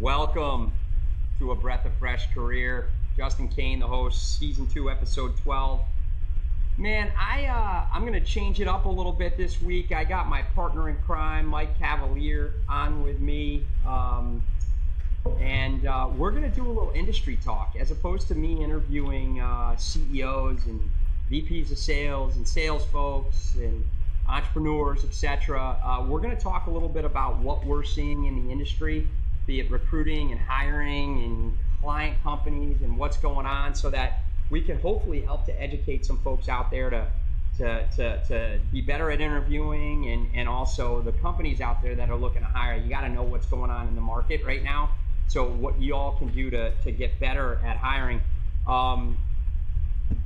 Welcome to A Breath of Fresh Career. Justin Kane, the host, Season 2, Episode 12. Man, I'm going to change it up a little bit this week. I got my partner in crime, Mike Cavaliere, on with me. And we're going to do a little industry talk. As opposed to me interviewing CEOs and VPs of sales and sales folks and entrepreneurs, etc. We're going to talk a little bit about what we're seeing in the industry, be it recruiting and hiring and client companies and what's going on, so that we can hopefully help to educate some folks out there to be better at interviewing, and also the companies out there that are looking to hire. You got to know what's going on in the market right now, so what you all can do to get better at hiring.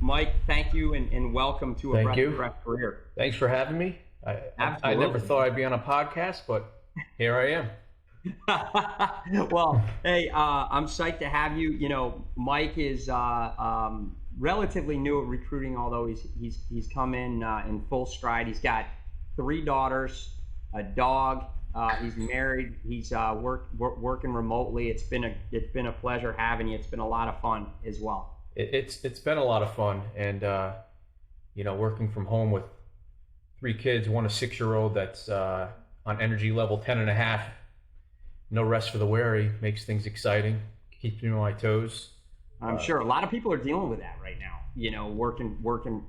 Mike, thank you and welcome to A Breath of Fresh Career. Thanks for having me. I never thought I'd be on a podcast, but here I am. Well, hey, I'm psyched to have you. You know, Mike is relatively new at recruiting, although he's come in full stride. He's got 3 daughters, a dog. He's married. He's working remotely. It's been a pleasure having you. It's been a lot of fun as well. It's been a lot of fun, and working from home with 3 kids, one a 6-year-old that's on energy level 10.5. No rest for the weary, makes things exciting, keeps me on my toes. I'm sure a lot of people are dealing with that right now. You know, working.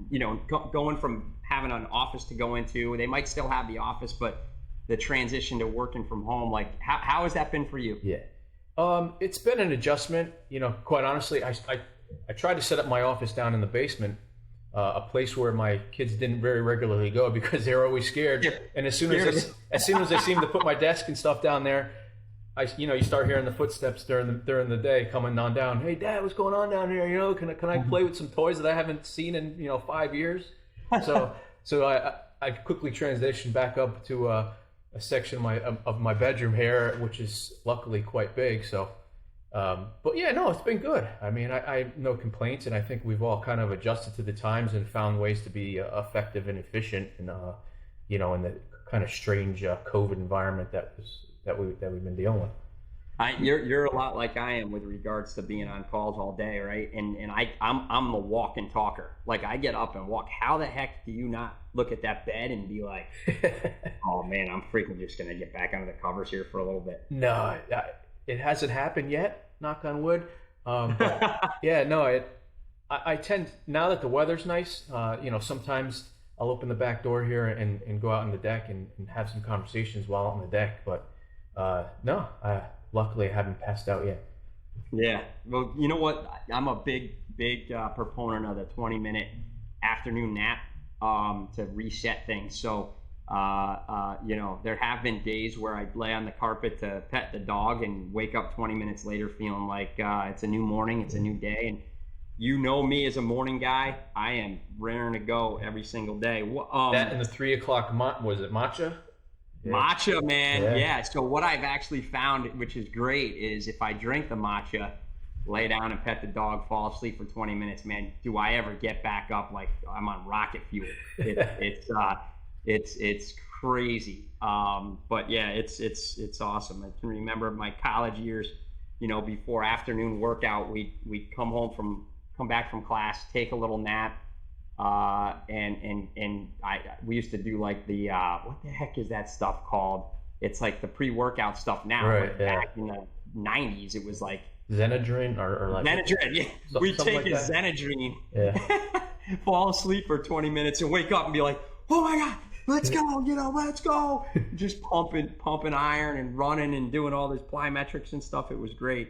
You know, going from having an office to go into, they might still have the office, but the transition to working from home. Like, how has that been for you? Yeah, it's been an adjustment. You know, quite honestly, I tried to set up my office down in the basement, a place where my kids didn't very regularly go because they were always scared. Yeah. And as soon as I seemed to put my desk and stuff down there, you start hearing the footsteps during the day coming on down. Hey, Dad, what's going on down here? You know, can I play with some toys that I haven't seen in 5 years? So I quickly transitioned back up to a section of my bedroom here, which is luckily quite big. So. But yeah, no, it's been good. I mean, I have no complaints, and I think we've all kind of adjusted to the times and found ways to be effective and efficient in the kind of strange COVID environment that we've been dealing with. You're a lot like I am with regards to being on calls all day, right? And I'm the walk and talker. Like, I get up and walk. How the heck do you not look at that bed and be like, oh man, I'm freaking just gonna get back under the covers here for a little bit? No. It hasn't happened yet, knock on wood. But yeah, no, I tend, now that the weather's nice, sometimes I'll open the back door here and go out on the deck and have some conversations while out on the deck. But no, luckily I haven't passed out yet. Yeah, well, you know what? I'm a big proponent of the 20-minute afternoon nap to reset things. So, there have been days where I lay on the carpet to pet the dog and wake up 20 minutes later feeling like it's a new morning, it's a new day. And you know me as a morning guy, I am raring to go every single day. That and the 3 o'clock, was it matcha? Yeah. Matcha, man. Yeah. So what I've actually found, which is great, is if I drink the matcha, lay down and pet the dog, fall asleep for 20 minutes, man, do I ever get back up like I'm on rocket fuel? It's crazy. But yeah, it's awesome. I can remember my college years, before afternoon workout, we'd come back from class, take a little nap. We used to do like the, what the heck is that stuff called? It's like the pre-workout stuff now. Right, but back in the 90s, it was like Xenadrine or like Xenadrine. Yeah. We'd take a Xenadrine, fall asleep for 20 minutes and wake up and be like, oh my God, let's go, let's go. Just pumping iron and running and doing all this plyometrics and stuff. It was great.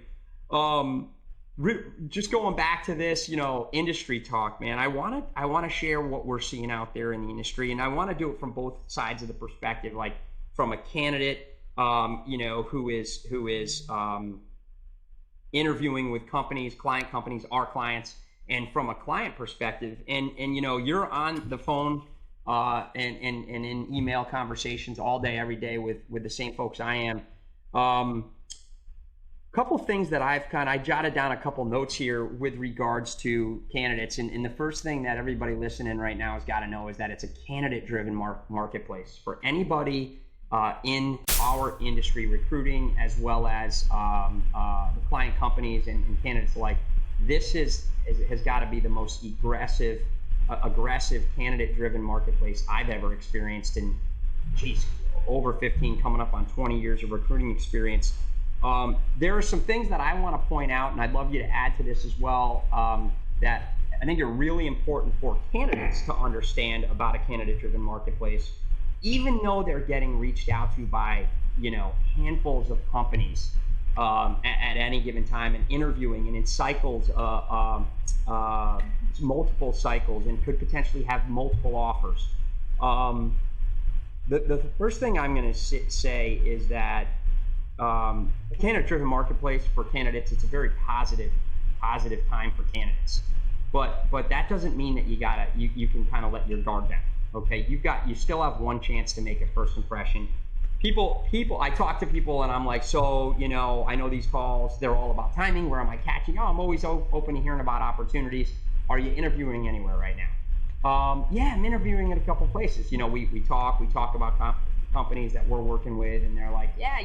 Just going back to this, industry talk, man, I want to share what we're seeing out there in the industry, and I want to do it from both sides of the perspective, like from a candidate, who is interviewing with companies, client companies, our clients, and from a client perspective, and you're on the phone and in email conversations all day, every day with the same folks I am. Couple things that I jotted down a couple notes here with regards to candidates, and the first thing that everybody listening right now has got to know is that it's a candidate-driven marketplace. For anybody in our industry, recruiting, as well as the client companies and candidates alike. This has got to be the most aggressive candidate-driven marketplace I've ever experienced in, over 15, coming up on 20 years of recruiting experience. There are some things that I want to point out, and I'd love you to add to this as well, that I think are really important for candidates to understand about a candidate-driven marketplace, even though they're getting reached out to by, handfuls of companies at any given time, and interviewing and in cycles, multiple cycles, and could potentially have multiple offers. The first thing I'm going to say is that a candidate-driven marketplace for candidates, it's a very positive time for candidates. But that doesn't mean that you can kind of let your guard down. Okay, you still have one chance to make a first impression. People, I talk to people and I'm like, so, I know these calls, they're all about timing. Where am I catching? Oh, I'm always open to hearing about opportunities. Are you interviewing anywhere right now? Yeah, I'm interviewing at a couple places. We talk about companies that we're working with, and they're like, yeah,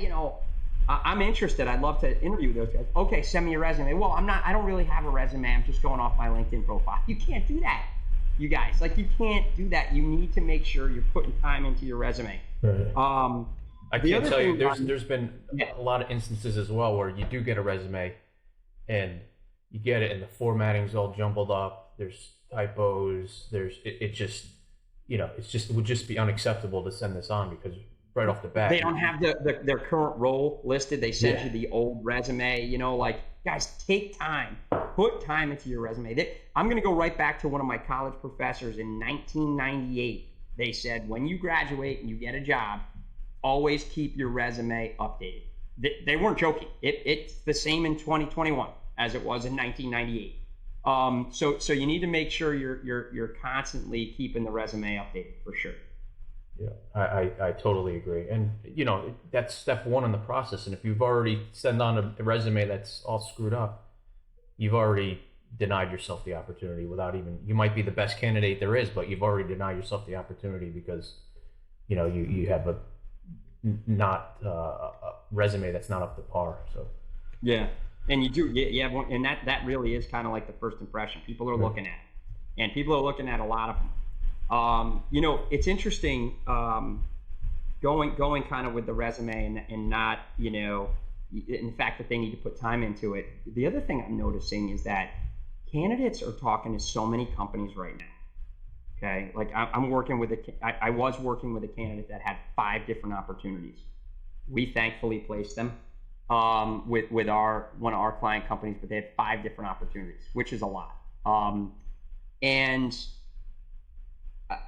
I'm interested. I'd love to interview those guys. Okay, send me your resume. Well, I don't really have a resume. I'm just going off my LinkedIn profile. You can't do that, you guys. You can't do that. You need to make sure you're putting time into your resume. Right. I can't tell you, there's been a lot of instances as well where you do get a resume and you get it and the formatting's all jumbled up. There's typos. It would just be unacceptable to send this on because right off the bat, they don't have their current role listed. They send you the old resume. Guys, take time, put time into your resume. I'm going to go right back to one of my college professors in 1998. They said, when you graduate and you get a job, always keep your resume updated. They weren't joking. It's the same in 2021 as it was in 1998. So you need to make sure you're constantly keeping the resume updated, for sure. Yeah, I totally agree. And, that's step one in the process. And if you've already sent on a resume that's all screwed up, you've already denied yourself the opportunity without even, you might be the best candidate there is, but you've already denied yourself the opportunity because, you have a resume that's not up to par. So, yeah. And you do, and that really is kind of like the first impression people are looking at. And people are looking at a lot of them. It's interesting going kind of with the resume and not, in the fact that they need to put time into it. The other thing I'm noticing is that candidates are talking to so many companies right now. Okay, I was working with a candidate that had 5 different opportunities. We thankfully placed them with one of our client companies, but they had 5 different opportunities, which is a lot. And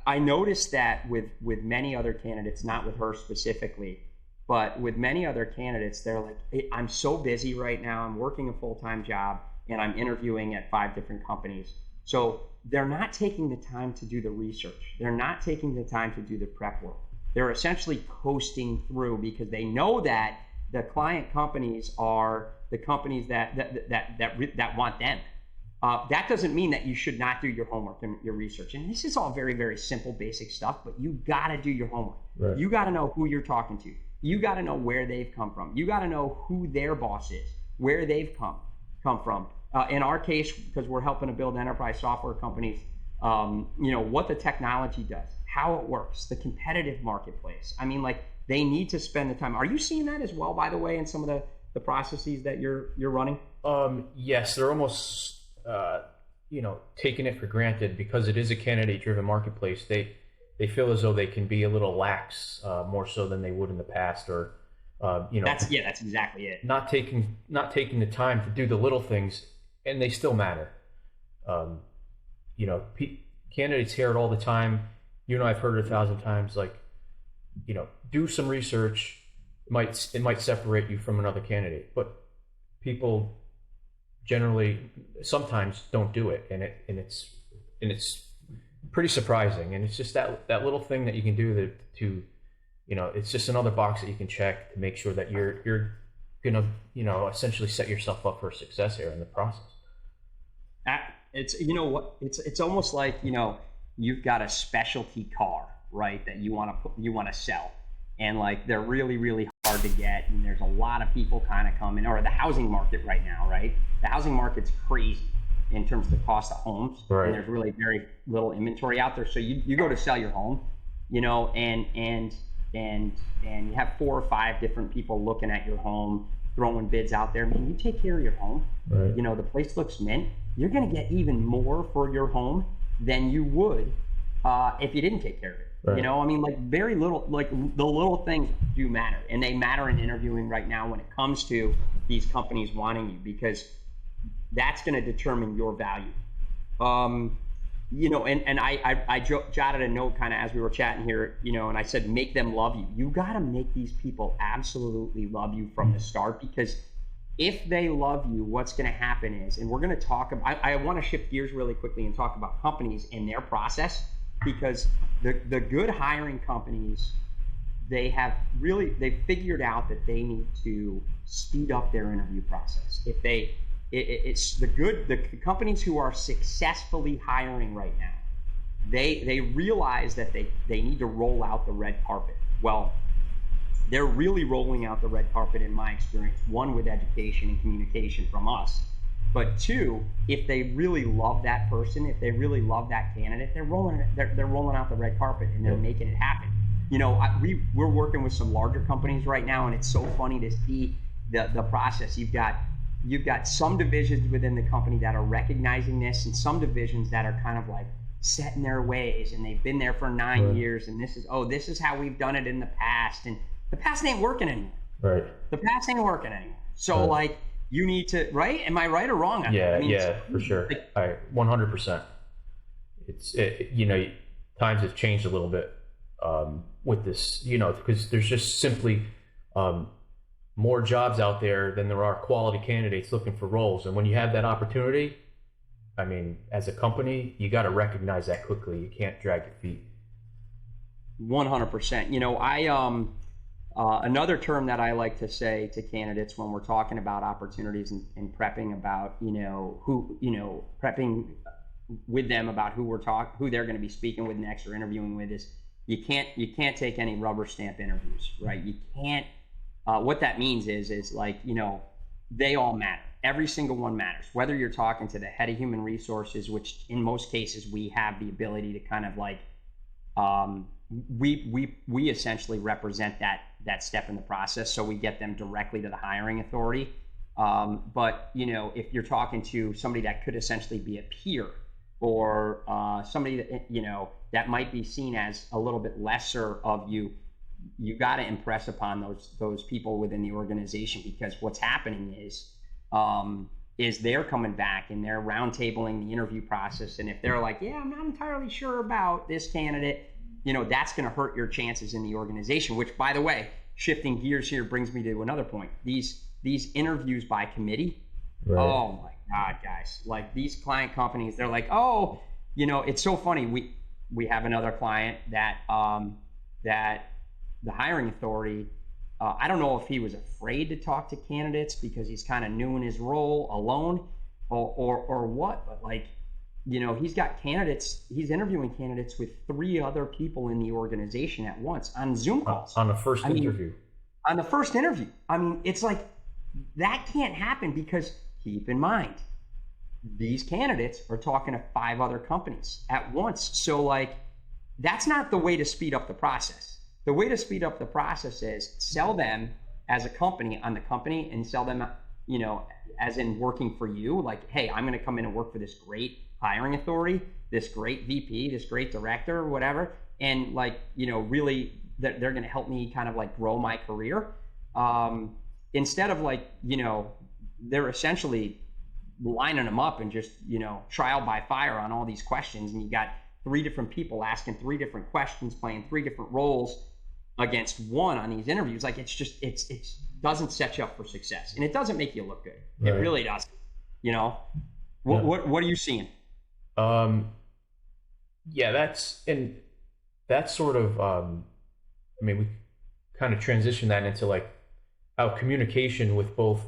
I noticed that with many other candidates, not with her specifically, but with many other candidates, they're like, hey, I'm so busy right now. I'm working a full-time job and I'm interviewing at 5 different companies. So they're not taking the time to do the research. They're not taking the time to do the prep work. They're essentially coasting through because they know that the client companies are the companies that want them. That doesn't mean that you should not do your homework and your research. And this is all very, very simple, basic stuff, but you got to do your homework. Right. You got to know who you're talking to. You got to know where they've come from. You got to know who their boss is, where they've come from. In our case, because we're helping to build enterprise software companies, what the technology does, how it works, the competitive marketplace. I mean, they need to spend the time. Are you seeing that as well, by the way, in some of the processes that you're running? Yes, they're almost taking it for granted because it is a candidate-driven marketplace. They feel as though they can be a little lax, more so than they would in the past, or that's exactly it. Not taking the time to do the little things, and they still matter. Candidates hear it all the time. I've heard it 1,000 times. Do some research. It might separate you from another candidate, but people generally sometimes don't do it, and it's pretty surprising. And it's just that little thing that you can do to it's just another box that you can check to make sure that you're gonna essentially set yourself up for success here in the process. It's almost like you've got a specialty car, right, that you want to sell, and like they're really, really hard to get, and there's a lot of people kind of coming, or the housing market right now, right? The housing market's crazy in terms of the cost of homes, right. And there's really very little inventory out there. So you go to sell your home, you know, and you have 4 or 5 different people looking at your home, throwing bids out there. Man, you take care of your home, right. You know, the place looks mint. You're going to get even more for your home than you would if you didn't take care of it. Right. You know, I mean, like very little, like the little things do matter, and they matter in interviewing right now when it comes to these companies wanting you, because that's going to determine your value. You know, and I jotted a note kind of as we were chatting here, you know, and I said, make them love you. You got to make these people absolutely love you from the start, because if they love you, what's going to happen is, and we're going to talk about, I want to shift gears really quickly and talk about companies and their process, because the good hiring companies, they figured out that they need to speed up their interview process. If it's the companies who are successfully hiring right now, they realize that they need to roll out the red carpet. Well, they're really rolling out the red carpet, in my experience, 1, with education and communication from us, but 2, if they really love that person, if they really love that candidate, they're rolling out the red carpet, and they're making it happen. You know, we're working with some larger companies right now, and it's so funny to see the process. You've got some divisions within the company that are recognizing this, and some divisions that are kind of like set in their ways, and they've been there for 9 years, and this is how we've done it in the past, and the past ain't working anymore. Right. The past ain't working anymore. So like, you need to, right? Am I right or wrong on that? I mean, for sure. 100%. You know, times have changed a little bit with this, you know, because there's just simply more jobs out there than there are quality candidates looking for roles. And when you have that opportunity, I mean, as a company, you got to recognize that quickly. You can't drag your feet. 100%. You know, another term that I like to say to candidates when we're talking about opportunities and prepping about, prepping with them about who they're going to be speaking with next or interviewing with, is you can't take any rubber stamp interviews, right? You can't. What that means is like, you know, they all matter. Every single one matters. Whether you're talking to the head of human resources, which in most cases we have the ability to kind of like, we essentially represent that step in the process, so we get them directly to the hiring authority. But you know, if you're talking to somebody that could essentially be a peer, or somebody that, you know, that might be seen as a little bit lesser of you, you got to impress upon those people within the organization, because what's happening is they're coming back and they're roundtabling the interview process, and if they're like, yeah, I'm not entirely sure about this candidate, you know, that's going to hurt your chances in the organization. Which, by the way, shifting gears here brings me to another point. These interviews by committee. Right. Oh my God, guys! Like, these client companies, they're like, oh, you know, it's so funny. We have another client that that the hiring authority. I don't know if he was afraid to talk to candidates because he's kind of new in his role alone, or what. But like, you know, he's interviewing candidates with 3 other people in the organization at once on Zoom calls. On the first interview. On the first interview. I mean, it's like, that can't happen, because keep in mind, these candidates are talking to 5 other companies at once. So like, that's not the way to speed up the process. The way to speed up the process is sell them as a company on the company, and sell them, you know, as in working for you. Like, hey, I'm going to come in and work for this great hiring authority, this great VP, this great director, or whatever. And like, you know, really they're going to help me kind of like grow my career. Instead of like, you know, they're essentially lining them up and just, you know, trial by fire on all these questions. And you got 3 different people asking 3 different questions, playing 3 different roles against one on these interviews. Like, it doesn't set you up for success, and it doesn't make you look good. Right. It really doesn't. You know, what are you seeing? Yeah, that's sort of, I mean, we kind of transition that into like how communication with both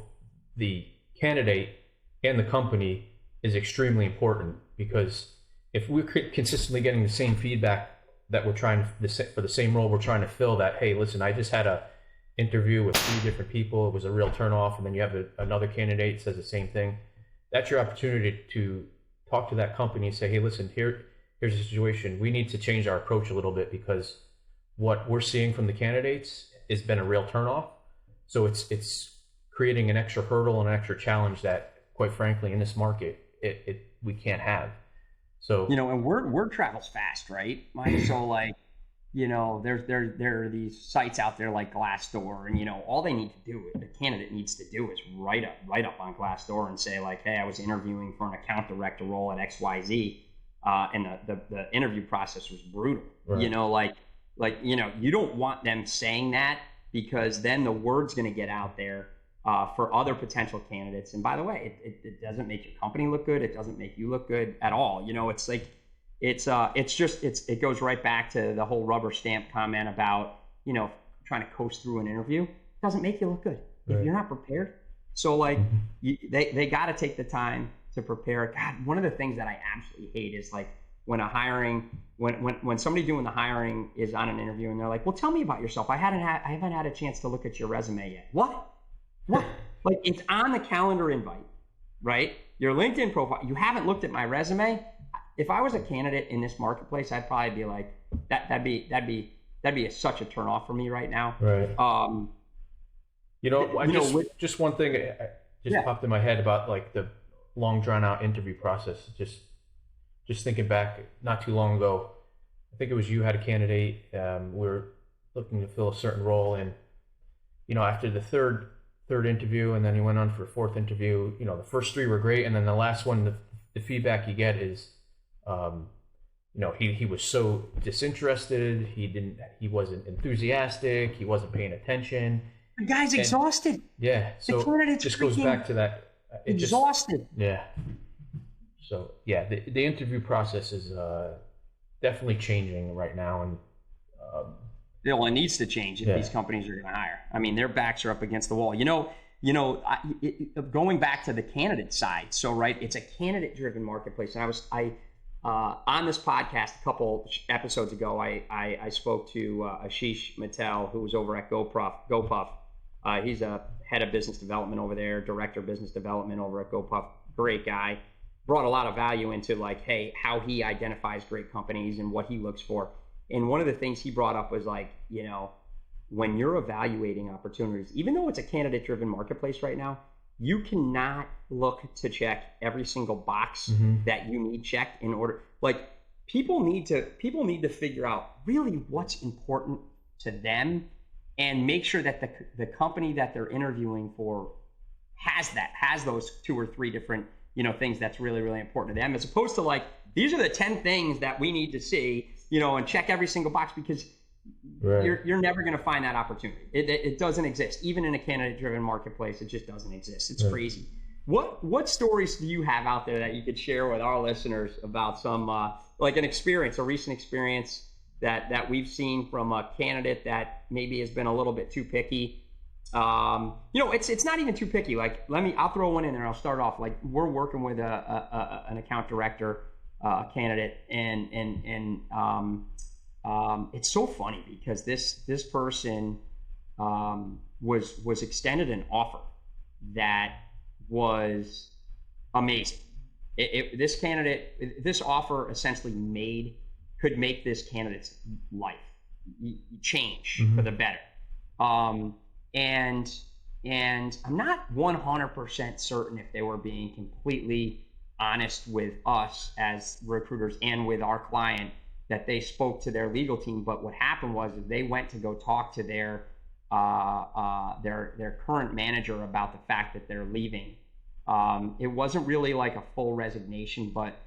the candidate and the company is extremely important, because if we're consistently getting the same feedback that we're trying for the same role we're trying to fill, that, hey, listen, I just had a interview with 3 different people, it was a real turnoff, and then you have another candidate says the same thing. That's your opportunity to talk to that company and say, hey, listen, here's the situation. We need to change our approach a little bit because what we're seeing from the candidates has been a real turnoff. So it's creating an extra hurdle and an extra challenge that, quite frankly, in this market, we can't have. So, and word travels fast, right, Mike? So like, there are these sites out there like Glassdoor, and all they need to do, the candidate needs to do, is write up on Glassdoor and say like, hey, I was interviewing for an account director role at XYZ, and the interview process was brutal. Right. You don't want them saying that, because then the word's going to get out there for other potential candidates. And by the way, it doesn't make your company look good. It doesn't make you look good at all. It's like, it goes right back to the whole rubber stamp comment about, trying to coast through an interview. It doesn't make you look good if you're not prepared. So like, they got to take the time to prepare. God, one of the things that I absolutely hate is like when when somebody doing the hiring is on an interview and they're like, well, tell me about yourself. I haven't had a chance to look at your resume yet. What? Like, it's on the calendar invite, right? Your LinkedIn profile. You haven't looked at my resume. If I was a candidate in this marketplace, I'd probably be like, that'd be such a turnoff for me right now. Right. Just one thing popped in my head about like the long drawn out interview process. Just thinking back, not too long ago, I think it was you had a candidate. We were looking to fill a certain role, and after the third interview, and then he went on for a 4th interview. The first 3 were great, and then the last one, the feedback you get is, he was so disinterested. He wasn't enthusiastic. He wasn't paying attention. The guy's exhausted. Yeah. So it just goes back to that. Exhausted. Yeah. So yeah, the interview process is definitely changing right now, and it needs to change if these companies are going to hire. I mean, their backs are up against the wall. Going back to the candidate side. So right, it's a candidate-driven marketplace, and I on this podcast a couple episodes ago, I spoke to Ashish Mittal, who was over at GoPuff. He's a head of business development over there, director of business development over at GoPuff. Great guy. Brought a lot of value into like, hey, how he identifies great companies and what he looks for. And one of the things he brought up was like, when you're evaluating opportunities, even though it's a candidate-driven marketplace right now, you cannot look to check every single box that you need checked in order. Like, people need to figure out really what's important to them, and make sure that the company that they're interviewing for has those 2 or 3 different things that's really, really important to them, as opposed to like, these are the 10 things that we need to see, and check every single box, because you're never going to find that opportunity. It doesn't exist. Even in a candidate-driven marketplace, it just doesn't exist. It's crazy. What stories do you have out there that you could share with our listeners about some like a recent experience that we've seen from a candidate that maybe has been a little bit too picky? It's not even too picky. Like, I'll throw one in there. I'll start off. Like, we're working with an account director candidate, and it's so funny because this person was extended an offer that was amazing. This offer essentially could make this candidate's life change for the better. And I'm not 100% certain if they were being completely honest with us as recruiters and with our client, that they spoke to their legal team. But what happened was they went to go talk to their current manager about the fact that they're leaving. It wasn't really like a full resignation, but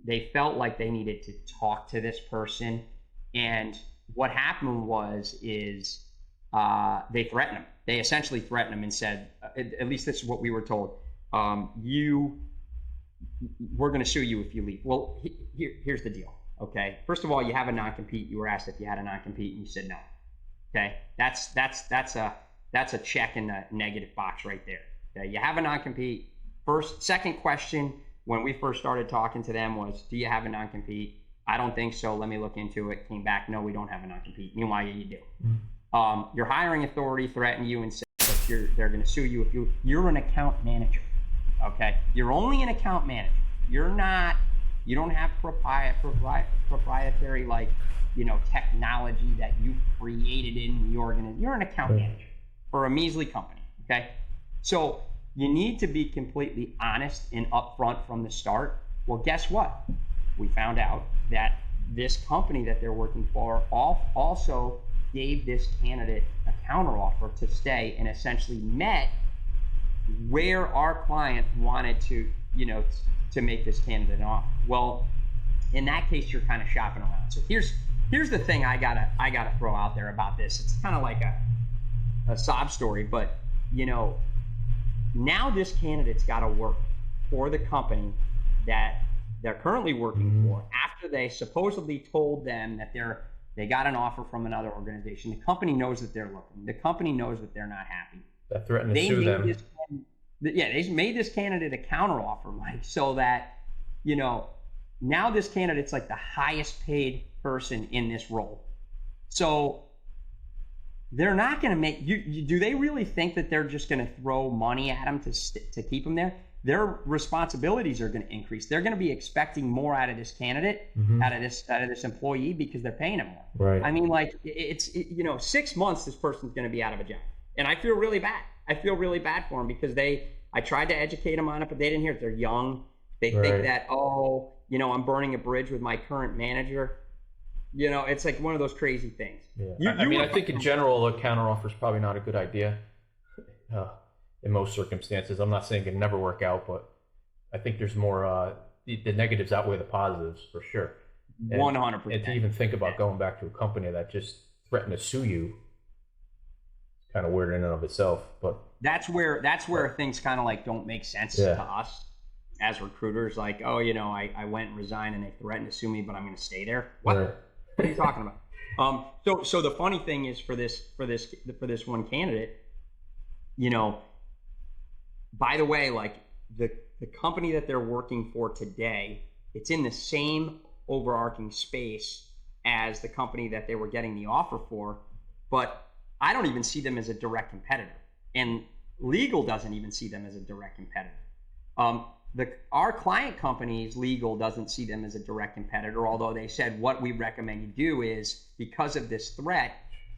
they felt like they needed to talk to this person. And what happened is they threatened him. They essentially threatened him and said, at least this is what we were told, we're going to sue you if you leave. Well, here's the deal. Okay. First of all, you have a non-compete. You were asked if you had a non-compete, and you said no. Okay. That's a check in the negative box right there. Okay. You have a non-compete. Second question when we first started talking to them was, do you have a non-compete? I don't think so. Let me look into it. Came back, no, we don't have a non-compete. Meanwhile, you do. Your hiring authority threatened you and said that they're going to sue you if you're an account manager. Okay, you're only an account manager. You're not. You don't have proprietary technology that you created in the organization. You're an account manager for a measly company. Okay, so you need to be completely honest and upfront from the start. Well, guess what? We found out that this company that they're working for also gave this candidate a counteroffer to stay and essentially met where our client wanted to make this candidate an offer. Well, in that case, you're kind of shopping around. So here's the thing I gotta throw out there about this. It's kind of like a sob story, but now this candidate's got to work for the company that they're currently working for after they supposedly told them that they got an offer from another organization. The company knows that they're looking. The company knows that they're not happy. That threatened to sue them. They made this candidate a counteroffer, Mike, so that now this candidate's like the highest paid person in this role. So they're not going to make do they really think that they're just going to throw money at them to keep them there? Their responsibilities are going to increase. They're going to be expecting more out of this candidate, out of this employee, because they're paying them more. Right. I mean, it's 6 months this person's going to be out of a job, and I feel really bad. I feel really bad for them because I tried to educate them on it, but they didn't hear it. They're young. They think that I'm burning a bridge with my current manager. It's like one of those crazy things. Yeah. I think in general, a counteroffer is probably not a good idea in most circumstances. I'm not saying it can never work out, but I think there's more, the negatives outweigh the positives for sure. 100%. And to even think about going back to a company that just threatened to sue you, it's kind of weird in and of itself. But that's where things kind of don't make sense to us as recruiters. Like, I went and resigned and they threatened to sue me, but I'm going to stay there. What? Right. What are you talking about? So the funny thing is for this one candidate, by the way, the company that they're working for today, it's in the same overarching space as the company that they were getting the offer for, but I don't even see them as a direct competitor, and legal doesn't even see them as a direct competitor. Our client company's legal doesn't see them as a direct competitor, although they said what we recommend you do is, because of this threat,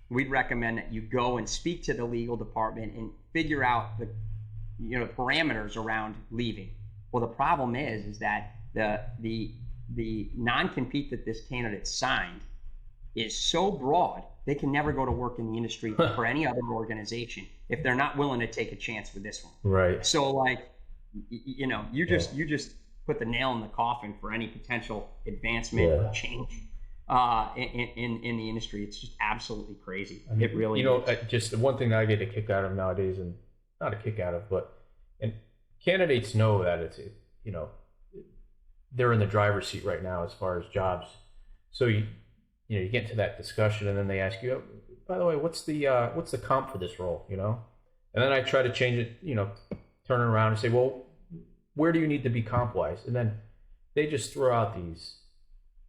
we'd recommend that you go and speak to the legal department and figure out the parameters around leaving. Well, the problem is that the non-compete that this candidate signed is so broad, they can never go to work in the industry for any other organization if they're not willing to take a chance with this one. Right. So you just put the nail in the coffin for any potential advancement or change in the industry. It's just absolutely crazy. I mean, it really is. Just the one thing that I get a kick out of nowadays, and not a kick out of, and candidates know that it's they're in the driver's seat right now as far as jobs. So you get into that discussion, and then they ask you, by the way, what's the comp for this role? And then I try to change it, turn it around and say, well, where do you need to be comp-wise? And then they just throw out these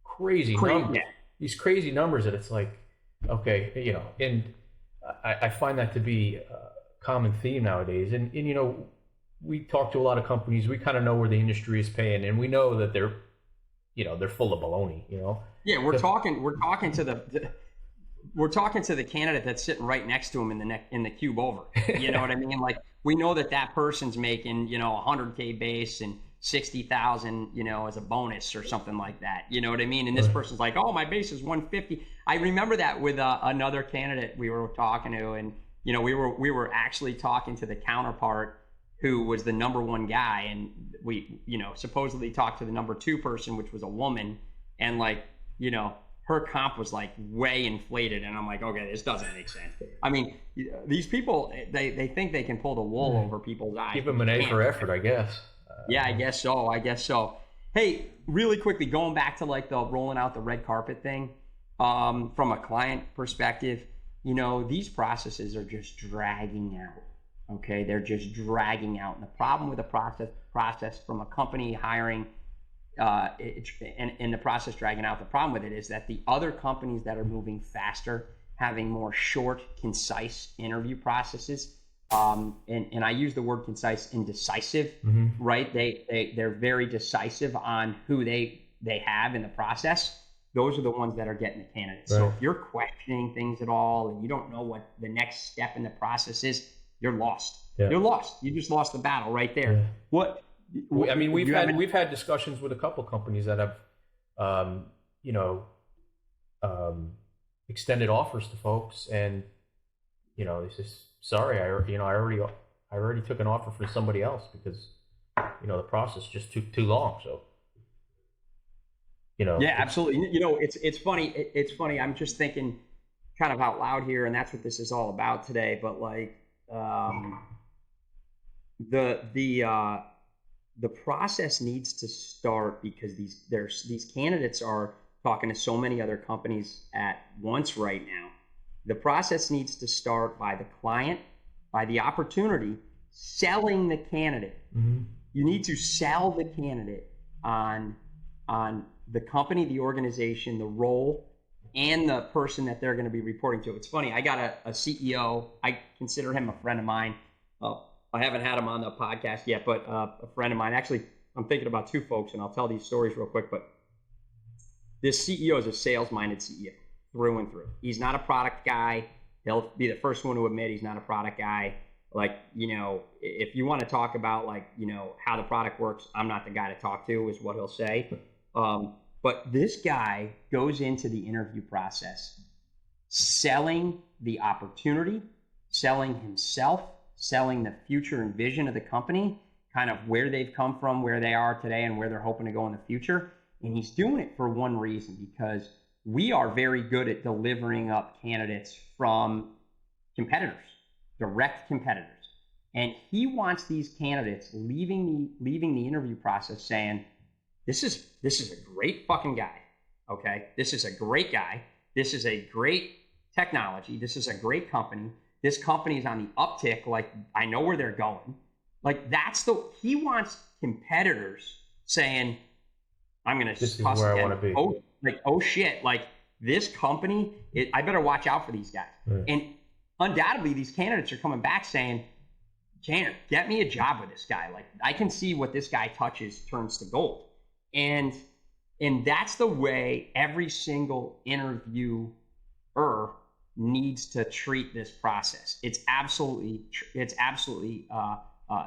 crazy numbers, these crazy numbers that it's like, okay, and I find that to be a common theme nowadays. And we talk to a lot of companies, we kind of know where the industry is paying, and we know that they're full of baloney, Yeah, we're talking to the candidate that's sitting right next to him in the cube over. You know what I mean? We know that person's making, $100K base and 60,000, as a bonus or something like that. You know what I mean? And this person's like, oh, my base is 150. I remember that with another candidate we were talking to, and we were actually talking to the counterpart who was the number one guy, and we supposedly talked to the number two person, which was a woman, and her comp was way inflated, and I'm like, okay, this doesn't make sense. I mean, these people, they think they can pull the wool over people's eyes. Give them an A for effort, I guess. Yeah, I guess so. Hey, really quickly, going back to the rolling out the red carpet thing, from a client perspective, these processes are just dragging out. Okay, they're just dragging out. And the problem with the process from a company hiring and the process dragging out. The problem with it is that the other companies that are moving faster, having more short, concise interview processes, and I use the word concise and decisive, right? They're very decisive on who they have in the process. Those are the ones that are getting the candidates. Right. So if you're questioning things at all and you don't know what the next step in the process is, you're lost. Yeah. You're lost. You just lost the battle right there. Yeah. What I mean, we've had discussions with a couple companies that have, extended offers to folks, and they says, sorry, I already took an offer from somebody else because the process just took too long. So. Yeah, absolutely. It's funny. It's funny. I'm just thinking kind of out loud here, and that's what this is all about today. But like, the process needs to start because these candidates are talking to so many other companies at once right now. The process needs to start by the client, by the opportunity, selling the candidate. Mm-hmm. You need to sell the candidate on the company, the organization, the role, and the person that they're going to be reporting to. It's funny. I got a CEO. I consider him a friend of mine. I haven't had him on the podcast yet, but a friend of mine. Actually, I'm thinking about two folks, and I'll tell these stories real quick. But this CEO is a sales-minded CEO through and through. He's not a product guy. He'll be the first one to admit he's not a product guy. Like, if you want to talk about how the product works, I'm not the guy to talk to, is what he'll say. But this guy goes into the interview process selling the opportunity, selling himself, selling the future and vision of the company, kind of where they've come from, where they are today, and where they're hoping to go in the future. And he's doing it for one reason, because we are very good at delivering up candidates from competitors, direct competitors. And he wants these candidates leaving the interview process saying, This is a great fucking guy, okay? This is a great guy. This is a great technology. This is a great company. This company is on the uptick. Like, I know where they're going. Like, he wants competitors saying, I'm going to this is where I want to be. Oh shit, like this company, I better watch out for these guys. Right. And undoubtedly, these candidates are coming back saying, Tanner, get me a job with this guy. Like, I can see what this guy touches turns to gold. And that's the way every single interviewer needs to treat this process. It's absolutely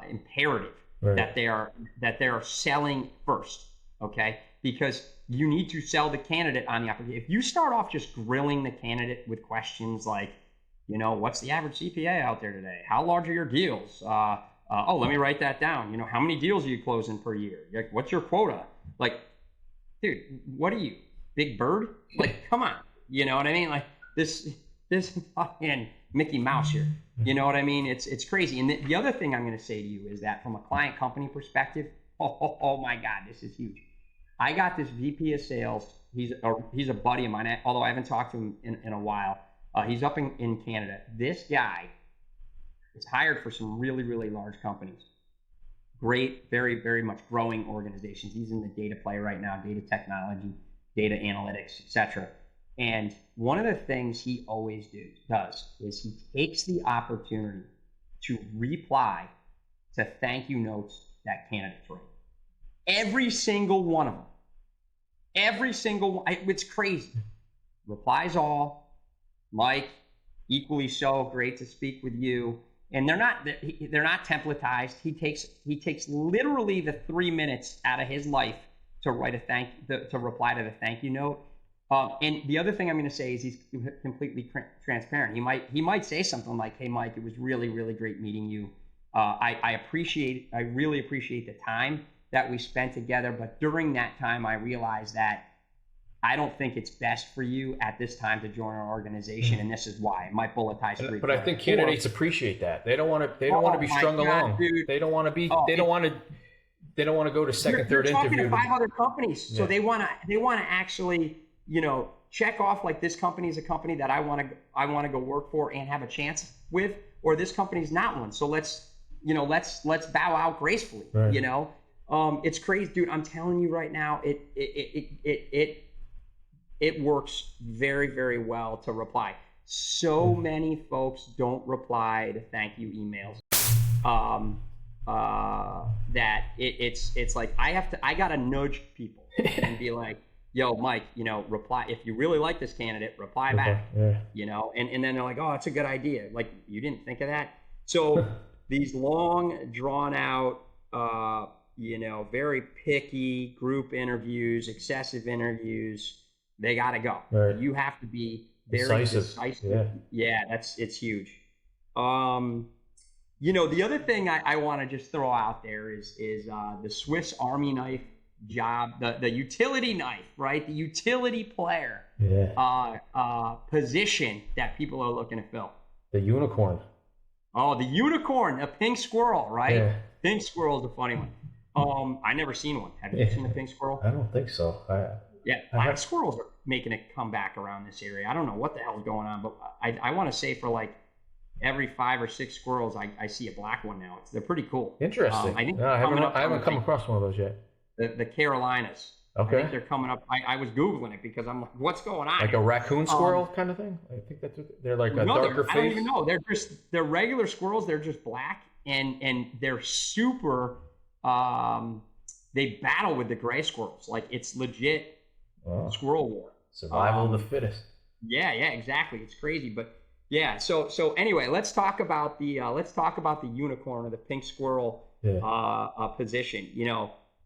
imperative, right, that they are selling first, okay? Because you need to sell the candidate on the opportunity. If you start off just grilling the candidate with questions like, what's the average CPA out there today? How large are your deals? Let me write that down. How many deals are you closing per year? Like, what's your quota? Like, dude, what are you, Big Bird? Like, come on. You know what I mean? Like, this fucking Mickey Mouse here. You know what I mean? It's crazy. And the other thing I'm going to say to you is that from a client company perspective, oh my God, this is huge. I got this VP of sales. He's a buddy of mine, although I haven't talked to him in a while. He's up in Canada. This guy is hired for some really, really large companies. Great, very, very much growing organizations. He's in the data play right now, data technology, data analytics, etc. And one of the things he always does is he takes the opportunity to reply to thank you notes that candidates write. Every single one of them. Every single one. It's crazy. Replies all. Mike, equally so, great to speak with you. And they're not templatized. He takes literally the 3 minutes out of his life to write to reply to the thank you note. And the other thing I'm going to say is he's completely transparent. He might say something like, "Hey, Mike, it was really, really great meeting you. I really appreciate the time that we spent together. But during that time, I realized that I don't think it's best for you at this time to join our organization, and this is why." My bulletize brief. But I think candidates appreciate that. They don't want to be strung along. Dude. They don't want to be. They don't want to go to second, third interview. Talking to 5 other companies, so they want to actually, check off like this company is a company that I want to go work for and have a chance with, or this company's not one. So let's bow out gracefully. Right. It's crazy, dude. I'm telling you right now, it works very, very well to reply. So many folks don't reply to thank you emails. That it's like I gotta nudge people and be like, yo, Mike, reply if you really like this candidate, reply back. Yeah. And then they're like, oh, it's a good idea. Like, you didn't think of that. So these long, drawn out, very picky group interviews, excessive interviews, they gotta go. Right. You have to be very decisive. Yeah, it's huge. The other thing I want to just throw out there is the Swiss Army knife job, the utility knife, right? The utility player position that people are looking to fill. The unicorn. Oh, the unicorn, a pink squirrel, right? Yeah. Pink squirrel is a funny one. I never seen one. Have you seen a pink squirrel? I don't think so. Black squirrels are making a comeback around this area. I don't know what the hell's going on, but I want to say for like every 5 or 6 squirrels, I see a black one now. They're pretty cool. Interesting. I haven't come across one of those yet. The Carolinas. Okay. I think they're coming up. I was Googling it because I'm like, what's going on? Like a raccoon squirrel kind of thing? I think they're like a darker face. I don't even know. They're regular squirrels. They're just black and they're super. They battle with the gray squirrels. Like, it's legit squirrel war. Survival of the fittest. Yeah, exactly. It's crazy, but yeah. So anyway, let's talk about the unicorn or the pink squirrel position.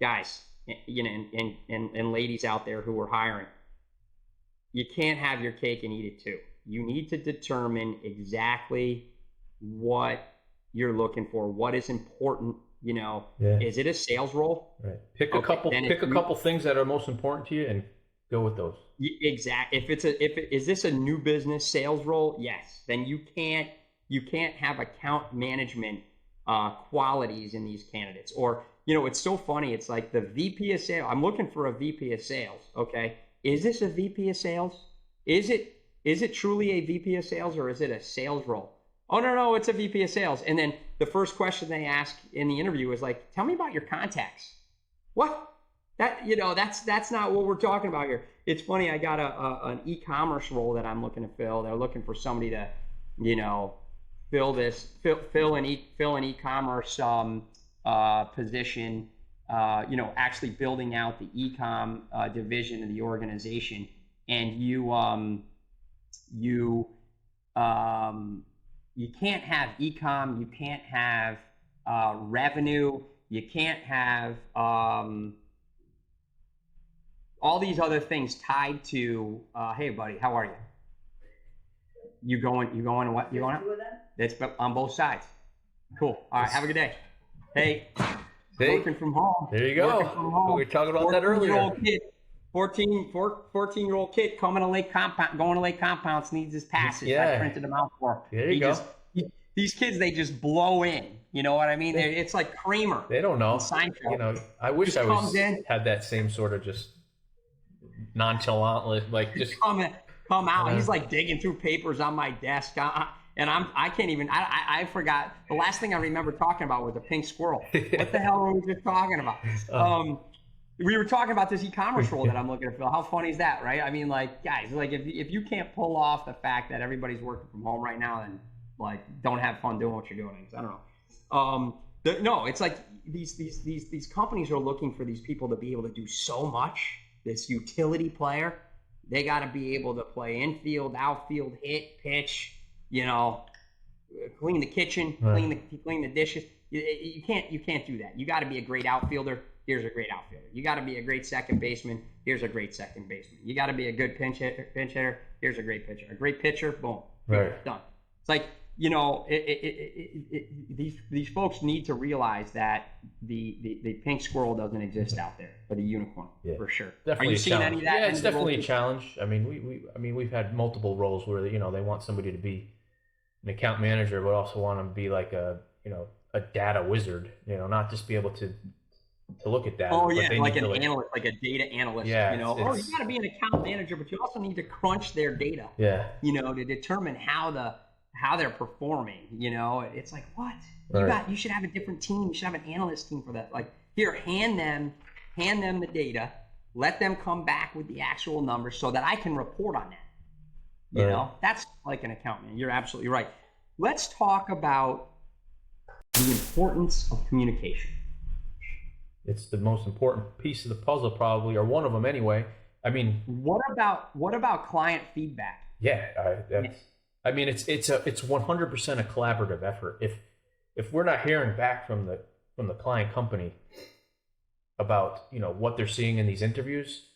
Guys, and ladies out there who are hiring, you can't have your cake and eat it too. You need to determine exactly what you're looking for, what is important. Is it a sales role? Right. Pick a couple things that are most important to you and go with those. Exactly. Is this a new business sales role? Yes. Then you can't have account management qualities in these candidates. Or, it's so funny. It's like the VP of sales. I'm looking for a VP of sales. Okay. Is this a VP of sales? Is it truly a VP of sales, or is it a sales role? Oh, no, it's a VP of sales. And then the first question they ask in the interview is like, tell me about your contacts. What? That's not what we're talking about here. It's funny. I got an e-commerce role that I'm looking to fill. They're looking for somebody to, fill an e-commerce position. Actually building out the e-com division of the organization. And you can't have e-com. You can't have revenue. You can't have all these other things tied to, hey, buddy, how are you? You going what? You going up? That's on both sides. Cool. All right. Have a good day. Hey, working from home. There you go. We were talking about that earlier. 14-year-old kid going to Lake Compounce needs his passes. Yeah. I printed them out for him. There you go. These kids, they just blow in. You know what I mean? It's like Kramer. They don't know. I wish I had that same sort of just nonchalant, like just come out. He's like digging through papers on my desk, and I can't even. I forgot. The last thing I remember talking about was a pink squirrel. What the hell were we just talking about? We were talking about this e-commerce role that I'm looking to fill. How funny is that, right? I mean, like, guys, like if you can't pull off the fact that everybody's working from home right now, then like don't have fun doing what you're doing. I don't know. No, it's like these companies are looking for these people to be able to do so much. This utility player, they got to be able to play infield, outfield, hit, pitch. Clean the kitchen, right. clean the dishes. You can't do that. You got to be a great outfielder. Here's a great outfielder. You got to be a great second baseman. Here's a great second baseman. You got to be a good pinch hitter. Here's a great pitcher. A great pitcher. Boom. Right. Done. It's like, these folks need to realize that the pink squirrel doesn't exist out there, or the unicorn, for sure. Definitely Are you seeing any of that? Yeah, it's definitely a challenge. I mean, we've had multiple roles where they want somebody to be an account manager, but also want them to be like a data wizard. Not just be able to look at data. Oh yeah, like an analyst, like a data analyst. Yeah, you got to be an account manager, but you also need to crunch their data. Yeah. To determine how they're performing. It's like, what? Right. You should have a different team. You should have an analyst team for that. Like, Here, hand them the data, let them come back with the actual numbers so that I can report on that. You know, that's like an accountant. You're absolutely right. Let's talk about the importance of communication. It's the most important piece of the puzzle, probably, or one of them anyway. I mean, what about client feedback? Yeah, I mean, it's 100% a collaborative effort. If we're not hearing back from the client company about, you know, what they're seeing in these interviews,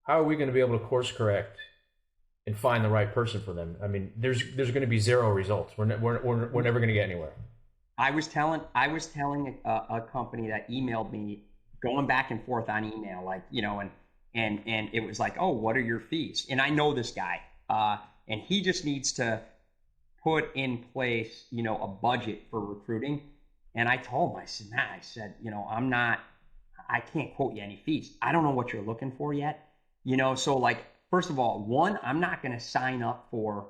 how are we going to be able to course correct and find the right person for them? I mean, there's going to be zero results. We're never going to get anywhere. I was telling a company that emailed me, going back and forth on email, like, you know, and it was like, oh, what are your fees? And I know this guy, and he just needs to put in place, you know, a budget for recruiting. And I told him, I said, Matt, I said, you know, I can't quote you any fees. I don't know what you're looking for yet. You know, so like, first of all, I'm not going to sign up for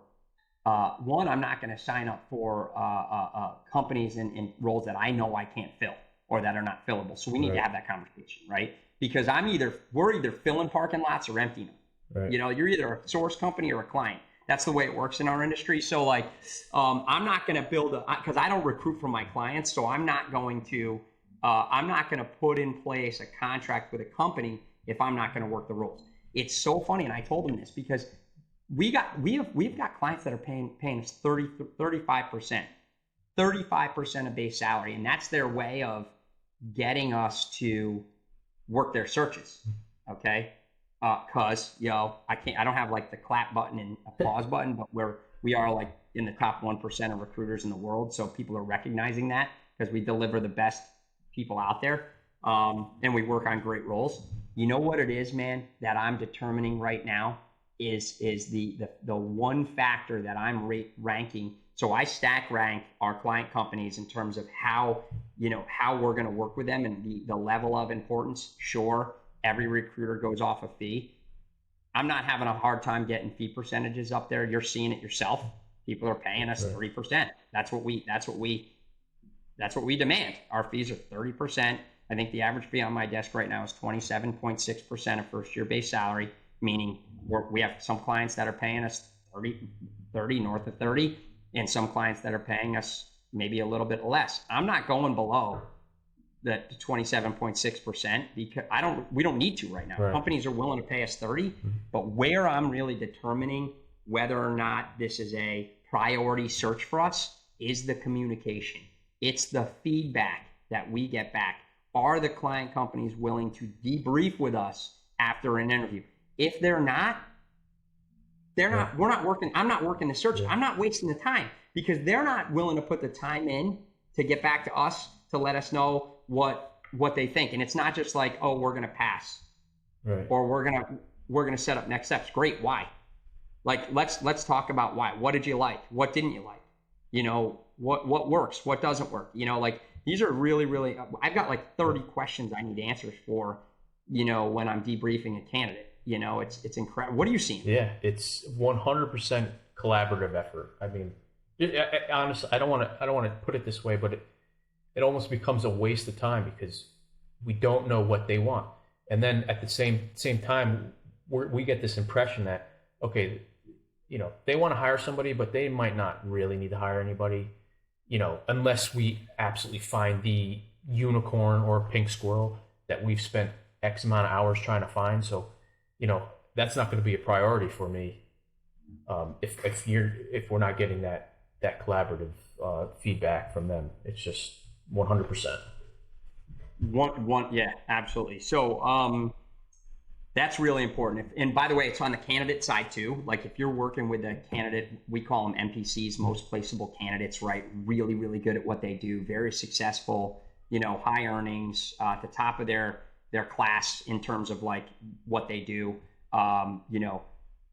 companies and roles that I know I can't fill or that are not fillable. So we need to have that conversation, right? Because we're either filling parking lots or emptying them. Right. You know, you're either a source company or a client. That's the way it works in our industry. So like, I'm not going to because I don't recruit for my clients. So I'm not going to put in place a contract with a company if I'm not going to work the roles. It's so funny. And I told them this because we've got clients that are paying us 35% of base salary. And that's their way of getting us to work their searches. Okay. Cause you know, I don't have like the clap button and applause button, but we are like in the top 1% of recruiters in the world. So people are recognizing that because we deliver the best people out there. And we work on great roles. You know what it is, man, that I'm determining right now is the one factor that I'm ranking. So I stack rank our client companies in terms of how we're going to work with them and the level of importance. Sure, every recruiter goes off a fee. I'm not having a hard time getting fee percentages up there. You're seeing it yourself. People are paying us 30%. That's what we demand. Our fees are 30%. I think the average fee on my desk right now is 27.6% of first year base salary, meaning we have some clients that are paying us 30, north of 30, and some clients that are paying us maybe a little bit less. I'm not going below the 27.6% because we don't need to right now. Right. Companies are willing to pay us 30, but where I'm really determining whether or not this is a priority search for us is the communication. It's the feedback that we get back. Are the client companies willing to debrief with us after an interview? If they're not, we're not working. I'm not working the search. Yeah. I'm not wasting the time because they're not willing to put the time in to get back to us to let us know what they think. And it's not just like, oh, we're going to pass, right, or we're going to set up next steps. Great. Why? Like, let's talk about why. What did you like? What didn't you like? You know, what works? What doesn't work? You know, like these are really, really, I've got like 30 questions I need answers for, you know, when I'm debriefing a candidate. You know, it's incredible. What are you seeing? Yeah, it's 100% collaborative effort. I mean, honestly, I don't want to put it this way, but it almost becomes a waste of time because we don't know what they want. And then at the same time, we get this impression that, okay, you know, they want to hire somebody, but they might not really need to hire anybody, you know, unless we absolutely find the unicorn or pink squirrel that we've spent X amount of hours trying to find. So, you know, that's not going to be a priority for me if we're not getting that collaborative feedback from them. It's just 100%. Yeah, absolutely. So that's really important. And by the way, it's on the candidate side too. Like if you're working with a candidate, we call them MPCs, most placeable candidates, right? Really, really good at what they do, very successful, you know, high earnings, at the top of their class in terms of like what they do, you know,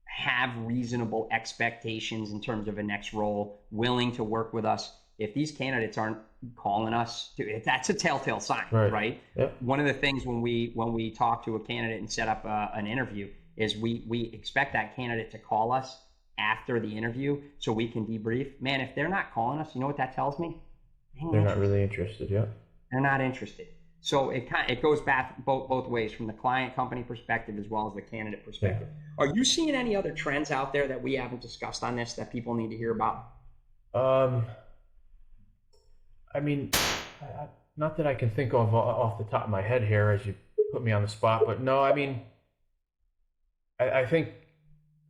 have reasonable expectations in terms of a next role, willing to work with us. If these candidates aren't calling us, that's a telltale sign, right? Yep. One of the things when we talk to a candidate and set up an interview is we expect that candidate to call us after the interview so we can debrief. Man, if they're not calling us, you know what that tells me? They're not really interested, yeah. They're not interested. So it goes back both ways, from the client company perspective as well as the candidate perspective. Yeah. Are you seeing any other trends out there that we haven't discussed on this that people need to hear about? I mean, not that I can think of off the top of my head here as you put me on the spot, but no, I mean, I think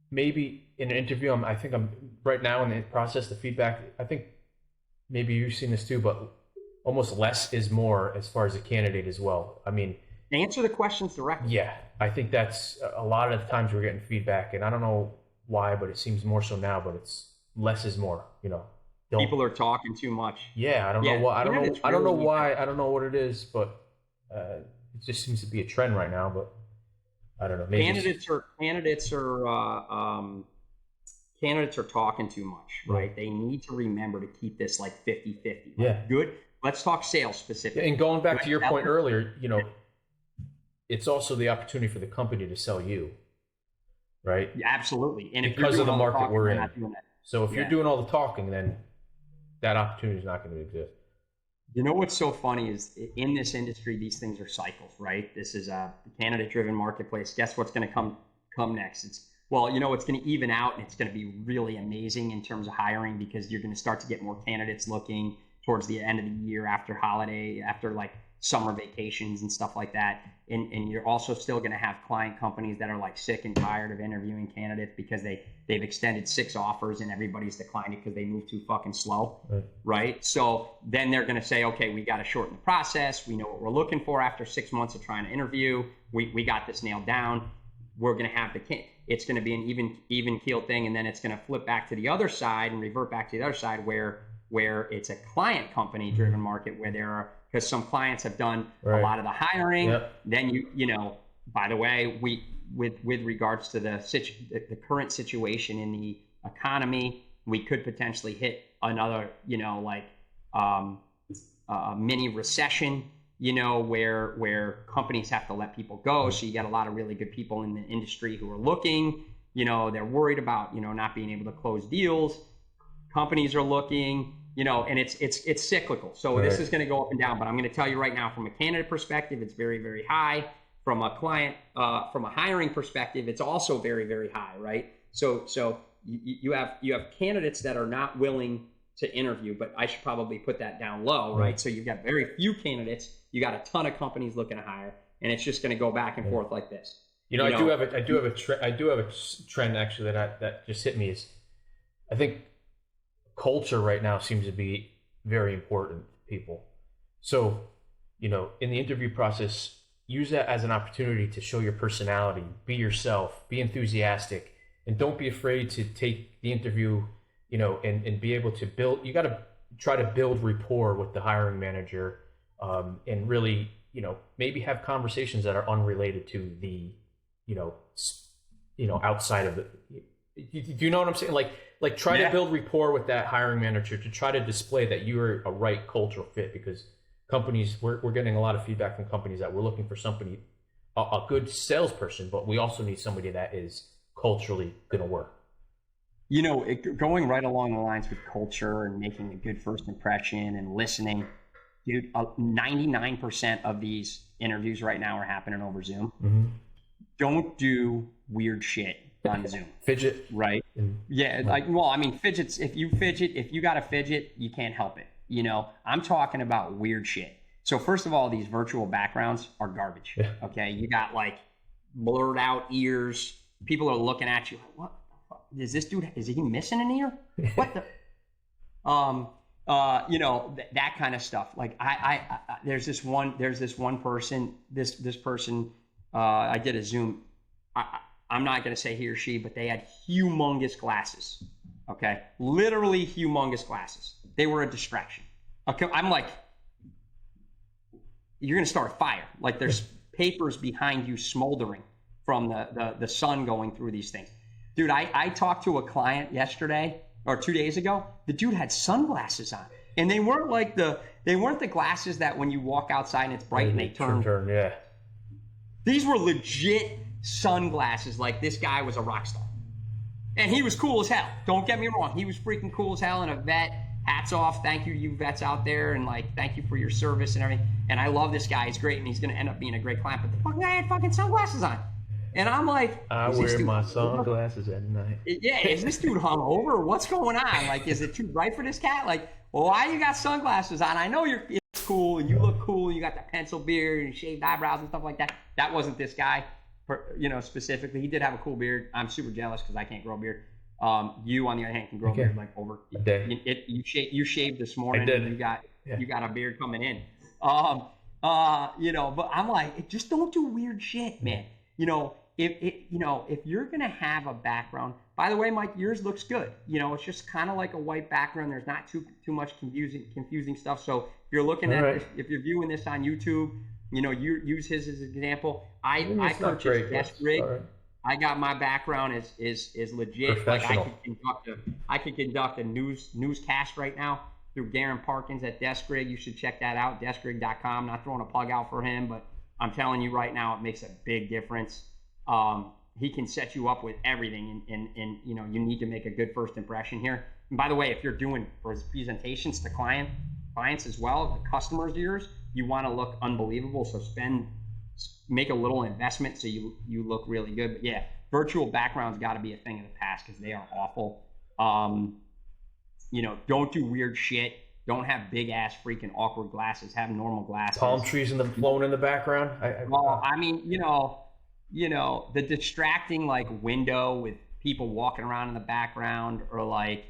maybe in an interview, I think I'm right now in the process, the feedback, I think maybe you've seen this too, but almost less is more as far as a candidate as well. I mean, answer the questions directly. Yeah, I think that's a lot of the times we're getting feedback, and I don't know why, but it seems more so now, but it's less is more, you know. People are talking too much. Yeah, I don't know why. I don't know why. I don't know what it is, but it just seems to be a trend right now. But I don't know. Maybe candidates are talking too much, right? They need to remember to keep this like 50-50. Right? Yeah. Good. Let's talk sales specifically. And going back to your point earlier, you know, it's also the opportunity for the company to sell you, right? Yeah, absolutely. And because of the market we're in. So if you're doing all the talking, then that opportunity is not going to exist. You know what's so funny is in this industry, these things are cycles, right? This is a candidate-driven marketplace. Guess what's going to come next? It's going to even out, and it's going to be really amazing in terms of hiring, because you're going to start to get more candidates looking towards the end of the year, after holiday, after like summer vacations and stuff like that. And you're also still going to have client companies that are like sick and tired of interviewing candidates because they've extended 6 offers and everybody's declined it because they move too fucking slow, right? So then they're going to say, okay, we got to shorten the process. We know what we're looking for after 6 months of trying to interview. We got this nailed down. We're going to have it's going to be an even keel thing, and then it's going to flip back to the other side and revert back to the other side where it's a client company driven market, where there are, because some clients have done a lot of the hiring. Then you know, by the way, with regards to the current situation in the economy, we could potentially hit another, you know, like mini recession, you know, where companies have to let people go. So you got a lot of really good people in the industry who are looking, you know, they're worried about, you know, not being able to close deals. Companies are looking, you know, and it's cyclical. So this is going to go up and down, but I'm going to tell you right now, from a candidate perspective, it's very, very high. From a client, from a hiring perspective, it's also very, very high, right? So you have candidates that are not willing to interview, but I should probably put that down low, right? So you've got very few candidates, you got a ton of companies looking to hire, and it's just going to go back and forth like this. You know, I do have a trend actually that just hit me, is I think culture right now seems to be very important to people. So, you know, in the interview process, use that as an opportunity to show your personality, be yourself, be enthusiastic, and don't be afraid to take the interview, you know, and be able to build. You got to try to build rapport with the hiring manager, and really, you know, maybe have conversations that are unrelated to the, you know, outside of it. Do you know what I'm saying? Like try to build rapport with that hiring manager to try to display that you're a right cultural fit, because companies, we're getting a lot of feedback from companies that we're looking for somebody, a good salesperson, but we also need somebody that is culturally going to work. You know, going right along the lines with culture and making a good first impression and listening, dude, 99% of these interviews right now are happening over Zoom. Mm-hmm. Don't do weird shit on Zoom. Fidget. Right? Yeah. Fidgets, if you got to fidget, you can't help it. You know, I'm talking about weird shit. So first of all, these virtual backgrounds are garbage. Yeah. Okay. You got like blurred out ears. People are looking at you like, what the fuck? Is this dude, is he missing an ear? What the? You know, that kind of stuff. Like there's this one person, this person, I did a Zoom. I'm not going to say he or she, but they had humongous glasses. Okay. Literally humongous glasses. They were a distraction. Okay. I'm like, you're going to start a fire. Like there's papers behind you smoldering from the sun going through these things. Dude, I talked to a client yesterday or 2 days ago. The dude had sunglasses on, and they weren't the glasses that when you walk outside and it's bright and they turn. Yeah. These were legit sunglasses. Like this guy was a rock star. And he was cool as hell. Don't get me wrong. He was freaking cool as hell and a vet, hats off. Thank you vets out there, and like, thank you for your service and everything. And I love this guy. He's great, and he's going to end up being a great client. But the fucking guy had fucking sunglasses on. And I'm like, I wear my sunglasses at night. Yeah, is this dude hungover? What's going on? Like, is it too bright for this cat? Like, well, why you got sunglasses on? I know it's cool, and you look cool, and you got the pencil beard and shaved eyebrows and stuff like that. That wasn't this guy, specifically. He did have a cool beard. I'm super jealous because I can't grow a beard. You, on the other hand, can grow a beard like over. You shaved this morning. I did. And you got a beard coming in. But I'm like, just don't do weird shit, man. If you're gonna have a background, by the way, Mike, yours looks good. It's just kind of like a white background. There's not too much confusing stuff. So if you're looking at this, if you're viewing this on YouTube, you use his as an example. I purchased desk rig. I got my background is legit. Like I could conduct a newscast right now through Garen Parkins at Desk Rig. You should check that out, deskrig.com. Not throwing a plug out for him, but I'm telling you right now, it makes a big difference. He can set you up with everything, and you need to make a good first impression here. And by the way, if you're doing presentations to clients as well, the customers of yours, you want to look unbelievable. So make a little investment so you look really good. But yeah, virtual backgrounds got to be a thing of the past because they are awful. Don't do weird shit. Don't have big ass freaking awkward glasses. Have normal glasses. Palm trees blowing in the background. The distracting like window with people walking around in the background, or like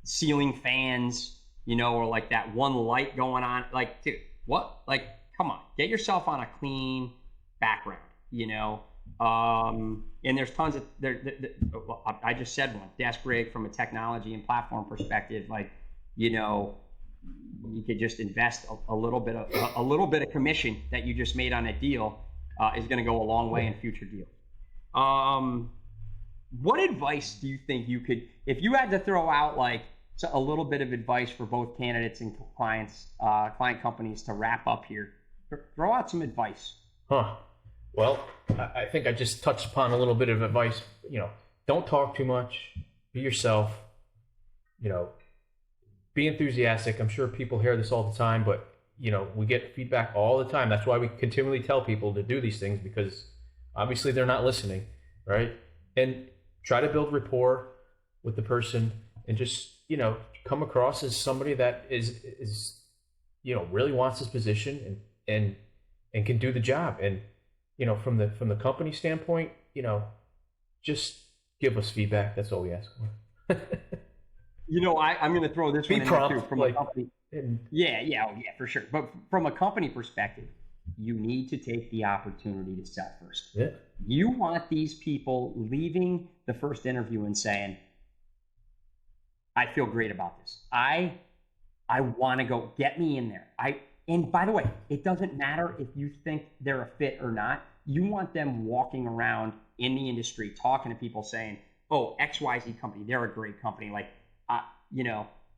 ceiling fans, or like that one light going on. Like, dude, what? Like, come on, get yourself on a clean background, and there's tons of I just said one, Desk Rig, from a technology and platform perspective. Like, you could just invest a little bit of commission that you just made on a deal is going to go a long way in future deals. What advice do you think you could, if you had to throw out like a little bit of advice for both candidates and clients, client companies to wrap up here? Throw out some advice. Well, I think I just touched upon a little bit of advice. Don't talk too much. Be yourself. Be enthusiastic. I'm sure people hear this all the time, but we get feedback all the time. That's why we continually tell people to do these things, because obviously they're not listening, right? And try to build rapport with the person, and just come across as somebody that is really wants this position and can do the job. And from the company standpoint, just give us feedback. That's all we ask for. I'm going to throw this one in prompt, too, from a company. Yeah, for sure. But from a company perspective, you need to take the opportunity to sell first. Yeah. You want these people leaving the first interview and saying, I feel great about this. I want to go, get me in there. And by the way, it doesn't matter if you think they're a fit or not. You want them walking around in the industry, talking to people, saying, oh, XYZ company, they're a great company. Like,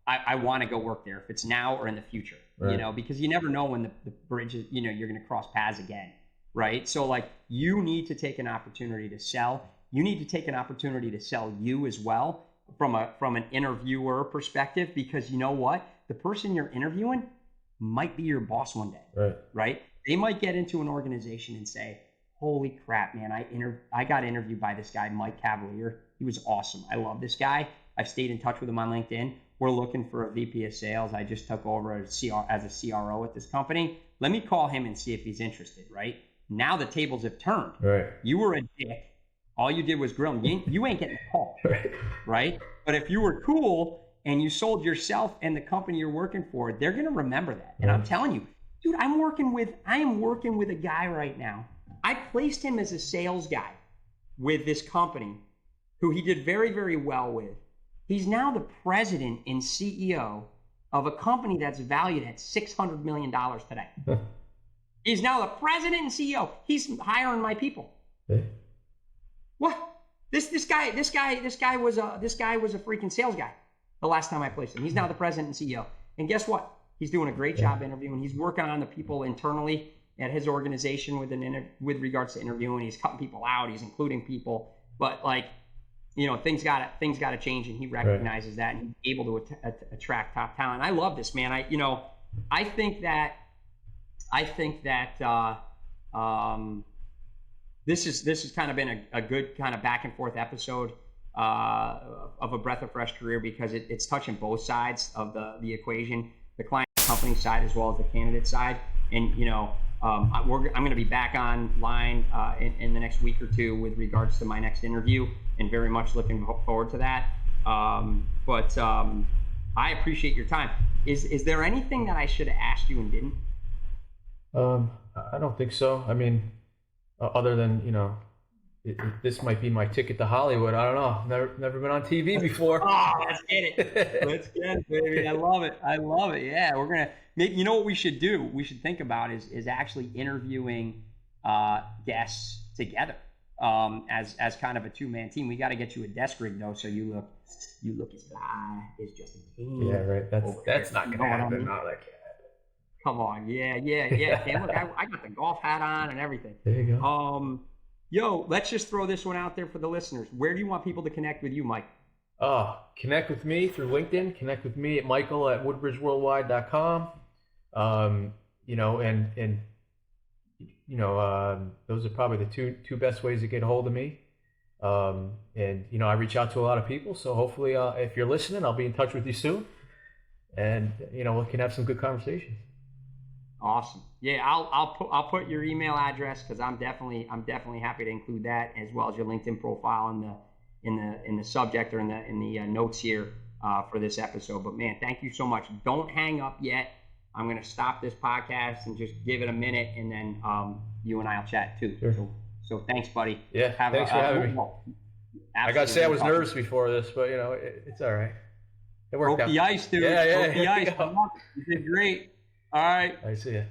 I want to go work there, if it's now or in the future, right. Because you never know when the bridge is, you're going to cross paths again, right? So like, you need to take an opportunity to sell. You need to take an opportunity to sell you as well from an interviewer perspective, because you know what? The person you're interviewing might be your boss one day, right? They might get into an organization and say, holy crap, man, I got interviewed by this guy, Mike Cavaliere. He was awesome. I love this guy. I've stayed in touch with him on LinkedIn. We're looking for a VP of sales. I just took over as a CRO at this company. Let me call him and see if he's interested, right? Now the tables have turned. Right. You were a dick. All you did was grill him. You ain't getting a call, right? But if you were cool and you sold yourself and the company you're working for, they're going to remember that. And I'm telling you, dude, I am working with a guy right now. I placed him as a sales guy with this company who he did very, very well with. He's now the president and CEO of a company that's valued at $600 million today. He's now the president and CEO. He's hiring my people. What? This guy was a freaking sales guy the last time I placed him. He's now the president and CEO. And guess what? He's doing a great job interviewing. He's working on the people internally at his organization with regards to interviewing. He's cutting people out. He's including people. But like, things got to change, and he recognizes that, and he's able to attract top talent. I love this, man. I think that this has kind of been a good kind of back and forth episode of A Breath of Fresh Career, because it's touching both sides of the equation, the client company side as well as the candidate side. And I'm going to be back online in the next week or two with regards to my next interview, and very much looking forward to that. But I appreciate your time. Is there anything that I should have asked you and didn't? I don't think so. I mean, other than, this might be my ticket to Hollywood. I don't know. Never been on TV before. Oh, let's get it. Let's get it, baby. I love it. Yeah, we're going to maybe, what we should do? We should think about is actually interviewing guests together as kind of a two-man team. We got to get you a desk rig though, so you look as fly as Justin King. Yeah, right. That's not going to happen. I mean? No, that can't happen. Come on. Yeah. Hey, look, I got the golf hat on and everything. There you go. Yo, let's just throw this one out there for the listeners. Where do you want people to connect with you, Mike? Connect with me through LinkedIn. Connect with me at michael@woodbridgeworldwide.com. Those are probably the two best ways to get a hold of me. I reach out to a lot of people, so hopefully, if you're listening, I'll be in touch with you soon, and we can have some good conversations. Awesome. Yeah, I'll put your email address, because I'm definitely happy to include that, as well as your LinkedIn profile in the subject or in the notes here for this episode. But man, thank you so much. Don't hang up yet. I'm going to stop this podcast and just give it a minute, and then you and I'll chat too. Sure. So thanks, buddy. Yeah, thanks for having me. I got to say I was nervous before this, but it's all right. It worked out. Broke the ice, dude. Yeah. Broke the ice. You did great. All right. I see you.